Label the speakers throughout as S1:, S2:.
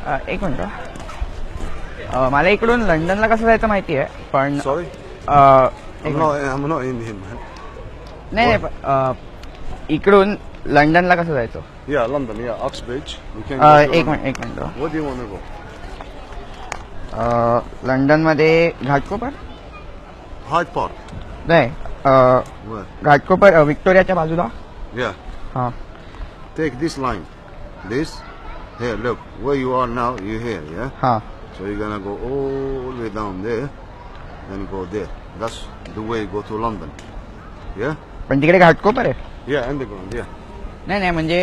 S1: एक मिनिट. मला इकडून लंडनला कसं जायचं माहिती आहे पण
S2: Sorry?
S1: एक
S2: I'm not in him, man.
S1: नाही इकडून लंडनला कसं जायचं?
S2: Yeah, London, yeah, Uxbridge. We can go to
S1: एक
S2: London.
S1: Minute.
S2: Where do you want to go?
S1: लंडनमध्ये घाटकोपर
S2: Hyde Park.
S1: नाही
S2: Where?
S1: घाटकोपर विक्टोरियाच्या बाजूला.
S2: Yeah.
S1: हां
S2: Take this line. This. Here, look. Where you are now, you're here, yeah?
S1: हां
S2: So you're gonna go all the way down there, then go there. That's the way you go to London. Yeah?
S1: पण तिकडे घाटकोपर आहे.
S2: Yeah, underground, yeah.
S1: नहीं म्हणजे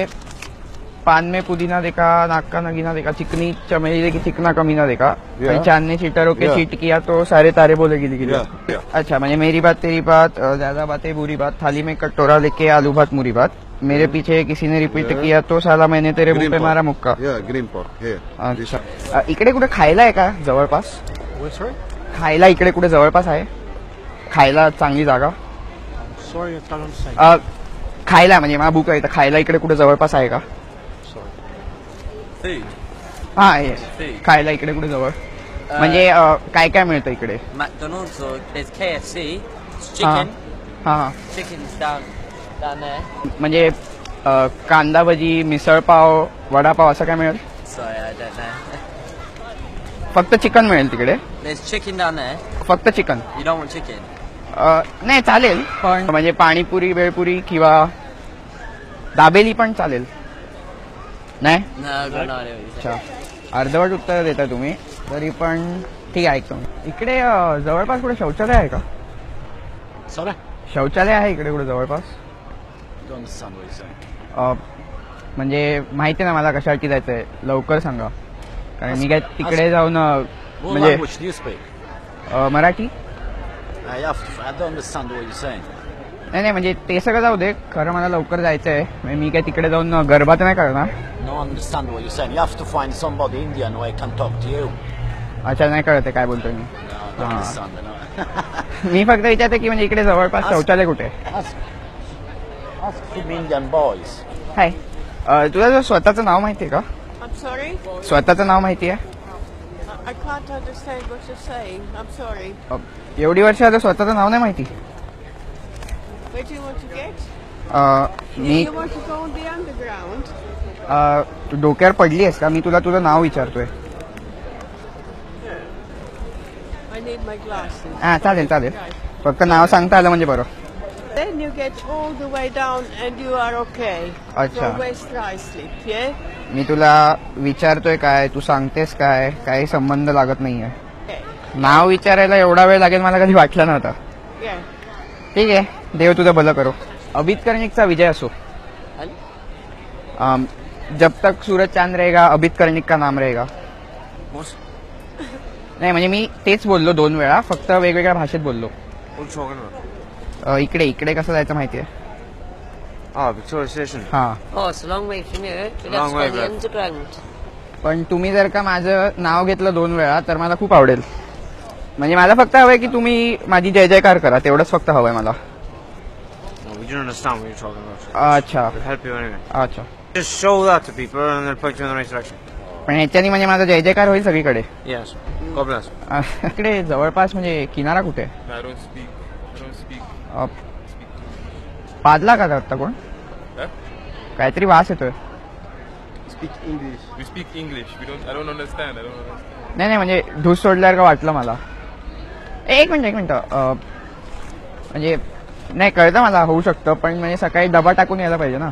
S1: पान में पुदीना देखा, नाक का नगीना देखा, चिकनी चमेली देखी, चिकना कमीना देखा,
S2: Yeah.
S1: चांदनी सीटरों के
S2: Yeah.
S1: चीट किया तो सारे तारे बोले गिली गिली.
S2: Yeah, yeah.
S1: अच्छा म्हणजे मेरी बात तेरी बात, ज्यादा बातें बुरी बात, थाली में कटोरा लेके आलू भात मुरी बात, मेरे पीछे किसी ने रिपीट
S2: Yeah.
S1: किया तो साला मैंने तेरे मुंह
S2: Green
S1: पे
S2: Park.
S1: मारा मुक्का.
S2: Yeah, Green Park, here. This
S1: अच्छा इकडे कुठे खायला आहे का जवळपास?
S2: Where, sorry?
S1: खायला इकडे कुठे जवळपास आहे? खायला चांगली जागा?
S2: Sorry, I can't understand.
S1: खायला म्हणजे मला भूक आहे तर खायला इकडे कुठे जवळपास आहे का?
S2: Sorry.
S3: Food.
S1: हा येस
S3: Food.
S1: खायला इकडे कुठे जवळ म्हणजे काय काय मिळतं इकडे?
S3: McDonald's or there's KFC. It's
S1: हा
S3: chicken.
S1: हा
S3: Chicken's down there.
S1: म्हणजे कांदा भजी, मिसळ पाव, वडापाव असं काय मिळेल?
S3: Sorry, I don't know.
S1: फक्त चिकन मिळेल तिकडे?
S3: There's chicken down there.
S1: फक्त chicken?
S3: You don't want chicken?
S1: नाही चालेल पण म्हणजे पाणीपुरी बेळपुरी किंवा दाबेली पण चालेल नाही?
S3: No, I've got no idea what you're
S1: अच्छा
S3: saying.
S1: अर्धवट उत्तर देता तुम्ही तरी पण ठीक आहे. ऐकतो मी. इकडे जवळपास कुठे शौचालय आहे का?
S2: Sorry?
S1: शौचालय आहे इकडे कुठे जवळपास?
S2: Don't understand what you're saying.
S1: म्हणजे माहिती ना मला कशासाठी जायचंय लवकर सांगा कारण मी काय तिकडे जाऊन
S4: What
S1: म्हणजे
S4: language do you speak?
S1: Marathi
S4: I don't understand what you're saying.
S1: नाही म्हणजे ते सगळं जाऊ दे खरं मला लवकर जायचंय म्हणजे मी काय तिकडे जाऊन गरबा तर नाही करणार.
S4: No, I understand what you're saying. You have to find somebody Indian who can talk to you.
S1: अच्छा नाही कळते काय बोलतोय मी.
S4: No, I don't
S1: Ah.
S4: understand. No.
S1: मी फक्त विचारते की म्हणजे इकडे जवळपास शौचालय कुठे आहे?
S4: Ask some Indian boys.
S1: हाय तुला जर स्वतःचं नाव माहिती आहे का?
S5: I'm sorry?
S1: स्वतःचं नाव माहिती आहे?
S5: I can't understand what you're saying. I'm sorry.
S1: एवढी वर्ष आता स्वतःचं नाव नाही माहिती?
S5: Where do you want to get?
S1: Me
S5: You want to go on the underground?
S1: तू डोक्यावर पडली आहेस का? मी तुला तुझं नाव विचारतोय.
S5: I need my glasses.
S1: हा चालेल फक्त नाव सांगता आलं म्हणजे बरं.
S5: Then you get all the way down and you are okay.
S1: Acha.
S5: From West Ruislip, yeah?
S1: मी तुला विचारतोय काय तू सांगतेस काय काही संबंध लागत नाहीये.
S5: Okay.
S1: नाव विचारायला एवढा वेळ लागेल मला कधी वाटलं नव्हतं.
S5: Yeah.
S1: ठीक आहे देव तुझं भलं करो. अभित कर्णिकचा विजय असो. जब तक सूरज चांद रहेगा अभित कर्णिक का नाम रहेगा.
S3: What?
S1: नाही म्हणजे मी तेच बोललो 2 वेळा फक्त वेगवेगळ्या भाषेत बोललो.
S3: What are you talking about?
S1: इकडे कसं जायचं माहितीये?
S2: Ah, Victoria Station.
S1: हा
S6: Oh, it's a long way from here. We'll
S2: Long
S6: have to
S2: way,
S6: go the
S2: bro.
S6: underground.
S1: पण तुम्ही जर का माझं नाव घेतलं 2 वेळा तर मला खूप आवडेल. म्हणजे मला फक्त हवंय की तुम्ही माझी जय जयकार करा तेवढंच फक्त हवंय मला.
S7: No, we don't understand what you're talking about.
S1: अच्छा
S7: We'll help you anyway.
S1: अच्छा
S7: Just show that to people and they'll point you in the right direction.
S1: पण ह्याच्यानी म्हणजे माझा जय जयकार होईल सगळीकडे.
S7: Yes. God bless.
S1: इकडे जवळपास म्हणजे किनारा कुठे?
S8: I don't speak.
S1: पादला का आता कोण?
S8: Huh?
S1: काहीतरी वास येतोय.
S2: Speak English.
S8: We speak English. I don't understand.
S1: नाही म्हणजे ढूस सोडल्यावर का वाटलं मला. एक मिनिट म्हणजे नाही कळतं मला होऊ शकतं पण म्हणजे सकाळी डबा टाकून यायला पाहिजे ना.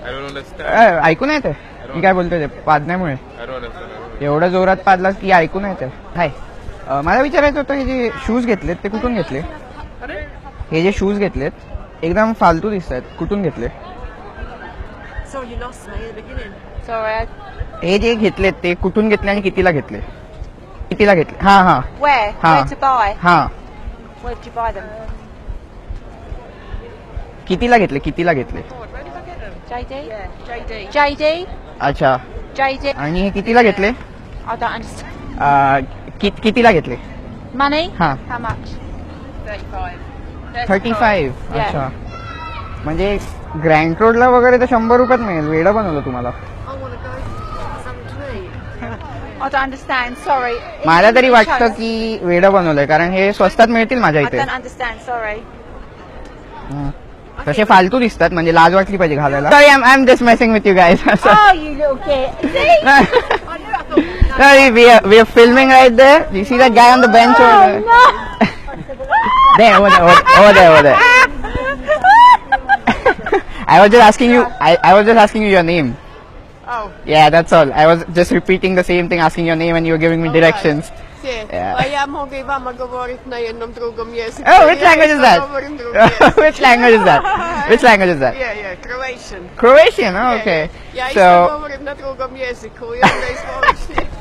S8: I don't understand.
S1: ऐकून येते मी काय बोलतोय ते पादण्यामुळे
S8: I don't understand.
S1: एवढं जोरात पादलास की ऐकून येते. हाय मला विचारायचं होतं हे जे शूज घेतलेत ते कुठून घेतले? हे जे शूज घेतलेत एकदम फालतू दिसत आहेत कुठून घेतले?
S6: Sorry, you lost me at the beginning. Sorry.
S1: हे जे घेतलेत ते कुठून घेतले आणि कितीला घेतले? कितीला घेतले? हा
S6: Where?
S1: Ha.
S6: Where to buy?
S1: हा
S6: Where did you buy them?
S1: कितीला घेतले?
S6: JD? JD. JD?
S1: अच्छा
S6: JD?
S1: आणि हे कितीला घेतले?
S6: I don't understand.
S1: कितीला घेतले?
S6: Money?
S1: हा
S6: How much? 35.
S1: 35.
S6: Yeah.
S1: अच्छा म्हणजे ग्रँड रोडला वगैरे तर 100 रुपयात मिळेल. वेडं बनवलं तुम्हाला.
S5: I want to go something to
S6: I don't understand. Sorry.
S1: मला तरी वाटतं की वेडं बनवलंय कारण हे स्वस्तात मिळतील माझ्या
S6: I
S1: इथे
S6: don't understand. Sorry.
S1: तसे फालतू दिसतात म्हणजे लाज वाटली पाहिजे घालायला sorry I am just messing with you guys
S6: Oh, you little git. See?
S1: we are filming right there. You see that guy on the bench over there? Over there. I was just asking you. I was just asking you your name.
S5: Oh,
S1: Yeah, that's all. I was just repeating the same thing, asking your name, and you were giving me directions.
S5: see,
S1: Yeah.
S5: ja mogę wam говорить на jednom drugom jeziku.
S1: Oh, which language is
S5: Ja
S1: that?
S5: govorim drugi jezik.
S1: Which language is that? Which language is that?
S5: Yeah, Croatian.
S1: Croatian. Oh, okay.
S5: Ja isto
S1: So
S5: govorim na drugom jeziku i onda izvoliš